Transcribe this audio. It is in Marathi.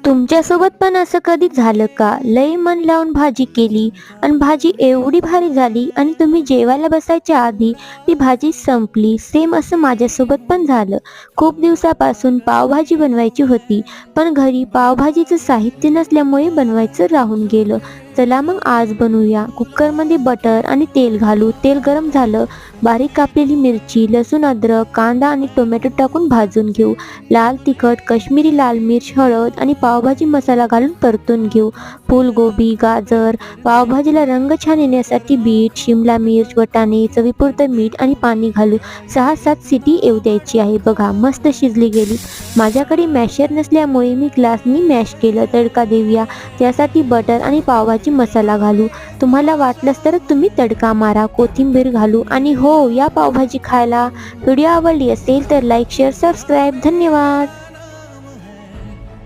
तुमच्यासोबत पण असं कधी झालं का? लई मन लावून भाजी केली आणि भाजी एवढी भारी झाली आणि तुम्ही जेवायला बसायच्या आधी ती भाजी संपली. सेम असं माझ्यासोबत पण झालं. खूप दिवसापासून पावभाजी बनवायची होती, पण घरी पावभाजीचं साहित्य नसल्यामुळे बनवायचं राहून गेलं. चला मग आज बनवूया. कुकरमध्ये बटर आणि तेल घालू. तेल गरम झालं, बारीक कापलेली मिरची, लसूण, अद्रक, कांदा आणि टोमॅटो टाकून भाजून घेऊ. लाल तिखट, काश्मीरी लाल मिर्च, हळद आणि पावभाजी मसाला घालून परतून घेऊ. फुलगोबी, गाजर, पावभाजीला रंग छान येण्यासाठी बीट, शिमला मिर्च, वाटाणे, चवीपुरतं मीठ आणि पाणी घालू. 6-7 सिटी येऊ द्यायची आहे. बघा मस्त शिजली गेली. माझ्याकडे मॅशर नसल्यामुळे मी ग्लासनी मॅश केलं. तडका देऊया. त्यासाठी बटर आणि पावभाजी मसाला घालू. तुम्हाला वाटलंच तर तुम्ही तडका मारा. कोथिंबीर घालू आणि हो, या पावभाजी खायला. व्हिडिओ आवडली असेल तर लाईक, शेअर, सबस्क्राईब. धन्यवाद.